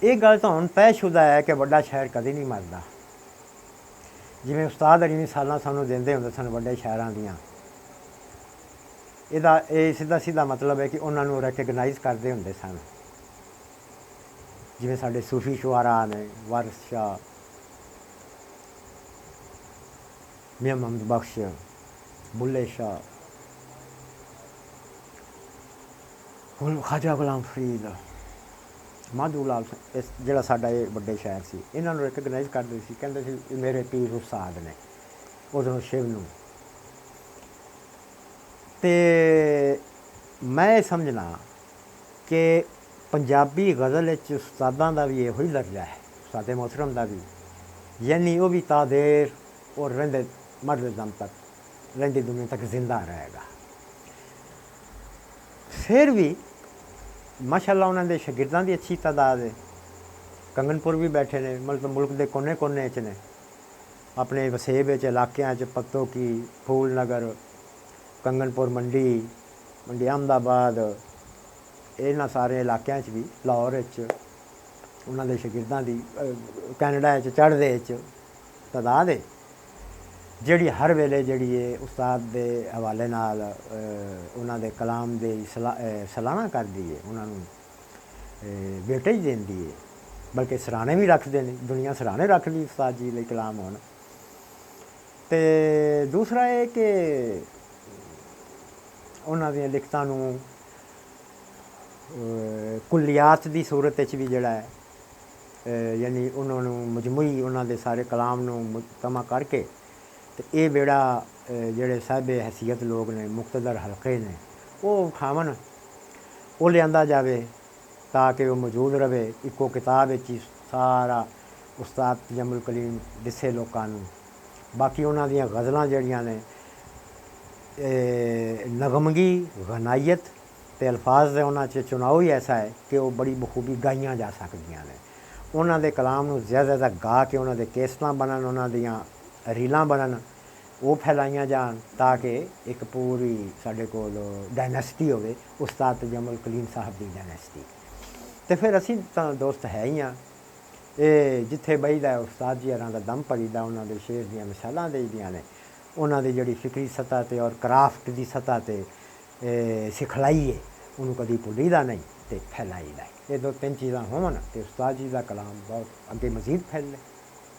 ਇਹ ਗੱਲ ਤਾਂ ਹੁਣ ਤੈਅਸ਼ੁਦਾ ਹੈ ਕਿ ਵੱਡਾ ਸ਼ਾਇਰ ਕਦੇ ਨਹੀਂ ਮਰਦਾ। ਜਿਵੇਂ ਉਸਤਾਦ ਅਲੀ ਮਿਸਾਲਾਂ ਸਾਨੂੰ ਦਿੰਦੇ ਹੁੰਦੇ ਸਨ ਵੱਡੇ ਸ਼ਾਇਰਾਂ ਦੀਆਂ, ਇਹਦਾ ਇਹ ਸਿੱਧਾ ਸਿੱਧਾ ਮਤਲਬ ਹੈ ਕਿ ਉਹਨਾਂ ਨੂੰ ਰੈਕਗਨਾਈਜ਼ ਕਰਦੇ ਹੁੰਦੇ ਸਨ। ਜਿਵੇਂ ਸਾਡੇ ਸੂਫੀ ਸ਼ੁਆਰਾ ਨੇ, ਵਾਰਿਸ ਸ਼ਾਹ, ਮੀਆਂ ਮੁਹੰਮਦ ਬਖਸ਼, ਬੁੱਲੇ ਸ਼ਾਹ, ਖਾਜਾ ਗੁਲਾਮ ਫਰੀਦ, ਮਾਧੂ ਲਾਲ, ਇਸ ਜਿਹੜਾ ਸਾਡਾ ਇਹ ਵੱਡੇ ਸ਼ਾਇਰ ਸੀ, ਇਹਨਾਂ ਨੂੰ ਰੈਕਗਨਾਈਜ਼ ਕਰਦੇ ਸੀ, ਕਹਿੰਦੇ ਸੀ ਮੇਰੇ ਪੀਰ ਉਸਤਾਦ ਨੇ ਉਧਰੋਂ ਸ਼ਿਵ ਨੂੰ। ਅਤੇ ਮੈਂ ਇਹ ਸਮਝਣਾ ਕਿ ਪੰਜਾਬੀ ਗਜ਼ਲ ਵਿੱਚ ਉਸਤਾਦਾਂ ਦਾ ਵੀ ਇਹੋ ਹੀ ਦਰਜਾ ਹੈ, ਉਸਤਾਦ ਮੁਹਤਰਮ ਦਾ ਵੀ, ਯਾਨੀ ਉਹ ਵੀ ਤਾਦੇਰ ਔਰ ਰਹਿੰਦੇ ਮਰਦੇ ਦਮ ਤੱਕ, ਰਹਿੰਦੀ ਦੁਨੀਆ ਤੱਕ ਜ਼ਿੰਦਾ ਰਹੇਗਾ। ਫਿਰ ਵੀ ਮਾਸ਼ਾਅੱਲਾ ਉਹਨਾਂ ਦੇ ਸ਼ਾਗਿਰਦਾਂ ਦੀ ਅੱਛੀ ਤਾਦਾਦ ਹੈ। ਕੰਗਨਪੁਰ ਵੀ ਬੈਠੇ ਨੇ, ਮਤਲਬ ਮੁਲਕ ਦੇ ਕੋਨੇ ਕੋਨੇ 'ਚ ਨੇ, ਆਪਣੇ ਵਸੇਬ ਵਿੱਚ ਇਲਾਕਿਆਂ 'ਚ, ਪੱਤੋ ਕੀ, ਫੂਲ ਨਗਰ, ਕੰਗਨਪੁਰ ਮੰਡੀ, ਮੰਡੀ ਅਹਿਮਦਾਬਾਦ, ਇਹਨਾਂ ਸਾਰੇ ਇਲਾਕਿਆਂ 'ਚ ਵੀ, ਲਾਹੌਰ ਵਿੱਚ ਉਹਨਾਂ ਦੇ ਸ਼ਾਗਿਰਦਾਂ ਦੀ, ਕੈਨੇਡਾ 'ਚ ਚੜ੍ਹਦੇ ਵਿੱਚ ਤਾਦਾਦ ਹੈ, ਜਿਹੜੀ ਹਰ ਵੇਲੇ ਜਿਹੜੀ ਹੈ ਉਸਤਾਦ ਦੇ ਹਵਾਲੇ ਨਾਲ ਉਹਨਾਂ ਦੇ ਕਲਾਮ ਦੀ ਸਲਾਹਣਾ ਕਰਦੀ ਹੈ, ਉਹਨਾਂ ਨੂੰ ਵੇਟੇਜ ਦਿੰਦੀ ਹੈ, ਬਲਕਿ ਸਰਾਣੇ ਵੀ ਰੱਖਦੇ ਨੇ, ਦੁਨੀਆ ਸਰਾਣੇ ਰੱਖਦੀ ਉਸਤਾਦ ਜੀ ਲਈ ਕਲਾਮ ਹੋਣ। ਅਤੇ ਦੂਸਰਾ ਇਹ ਕਿ ਉਹਨਾਂ ਦੀਆਂ ਲਿਖਤਾਂ ਨੂੰ ਕੁੱਲੀਆਤ ਦੀ ਸੂਰਤ ਵਿੱਚ ਵੀ ਜਿਹੜਾ ਹੈ, ਯਾਨੀ ਉਹਨਾਂ ਨੂੰ ਮਜਮੂਈ ਉਹਨਾਂ ਦੇ ਸਾਰੇ ਕਲਾਮ ਨੂੰ ਮੁਜਤਮਾ ਕਰਕੇ ਅਤੇ ਇਹ ਜਿਹੜਾ ਜਿਹੜੇ ਸਾਹਿਬ ਹੈਸੀਅਤ ਲੋਕ ਨੇ, ਮੁਕਤਦਰ ਹਲਕੇ ਨੇ, ਉਹ ਖਾਵਣ, ਉਹ ਲਿਆਂਦਾ ਜਾਵੇ ਤਾਂ ਕਿ ਉਹ ਮੌਜੂਦ ਰਹੇ ਇੱਕੋ ਕਿਤਾਬ ਵਿੱਚ ਹੀ ਸਾਰਾ ਉਸਤਾਦ ਤਜਮੁਲ ਕਲੀਮ ਦਿਸੇ ਲੋਕਾਂ ਨੂੰ। ਬਾਕੀ ਉਹਨਾਂ ਦੀਆਂ ਗਜ਼ਲਾਂ ਜਿਹੜੀਆਂ ਨੇ ਨਗਮਗੀ, ਗਨਾਇਤ ਅਤੇ ਅਲਫਾਜ਼ ਦੇ ਉਹਨਾਂ 'ਚ ਚੁਣਾਵ ਹੀ ਐਸਾ ਹੈ ਕਿ ਉਹ ਬੜੀ ਬਖੂਬੀ ਗਾਈਆਂ ਜਾ ਸਕਦੀਆਂ ਨੇ। ਉਹਨਾਂ ਦੇ ਕਲਾਮ ਨੂੰ ਜ਼ਿਆਦਾ ਜ਼ਿਆਦਾ ਗਾ ਕੇ ਉਹਨਾਂ ਦੇ ਕੇਸਟਾਂ ਬਣਨ, ਉਹਨਾਂ ਦੀਆਂ ਰੀਲਾਂ ਬਣਨ, ਉਹ ਫੈਲਾਈਆਂ ਜਾਣ ਤਾਂ ਕਿ ਇੱਕ ਪੂਰੀ ਸਾਡੇ ਕੋਲ ਡਾਇਨੈਸਟੀ ਹੋਵੇ, ਉਸਤਾਦ ਤਜਮੁਲ ਕਲੀਮ ਸਾਹਿਬ ਦੀ ਡਾਇਨੈਸਟੀ। ਅਤੇ ਫਿਰ ਅਸੀਂ ਤਾਂ ਦੋਸਤ ਹੈ ਹੀ ਹਾਂ, ਇਹ ਜਿੱਥੇ ਬਹੀਦਾ ਉਸਤਾਦ ਜੀ ਹਰਾਂ ਦਾ ਦਮ ਭਰੀਦਾ, ਉਹਨਾਂ ਦੇ ਸ਼ੇਰ ਦੀਆਂ ਮਿਸਾਲਾਂ ਦੇਈਦੀਆਂ ਨੇ, ਉਹਨਾਂ ਦੀ ਜਿਹੜੀ ਫਿਕਰੀ ਸਤ੍ਹਾ 'ਤੇ ਔਰ ਕਰਾਫਟ ਦੀ ਸਤ੍ਹਾ 'ਤੇ ਸਿਖਲਾਈ ਹੈ, ਉਹਨੂੰ ਕਦੀ ਭੁੱਲੀਦਾ ਨਹੀਂ ਅਤੇ ਫੈਲਾਈਦਾ। ਇਹ ਦੋ ਤਿੰਨ ਚੀਜ਼ਾਂ ਹੋਣ ਅਤੇ ਉਸਤਾਦ ਜੀ ਦਾ ਕਲਾਮ ਬਹੁਤ ਅੱਗੇ ਮਜ਼ੀਦ ਫੈਲੇ।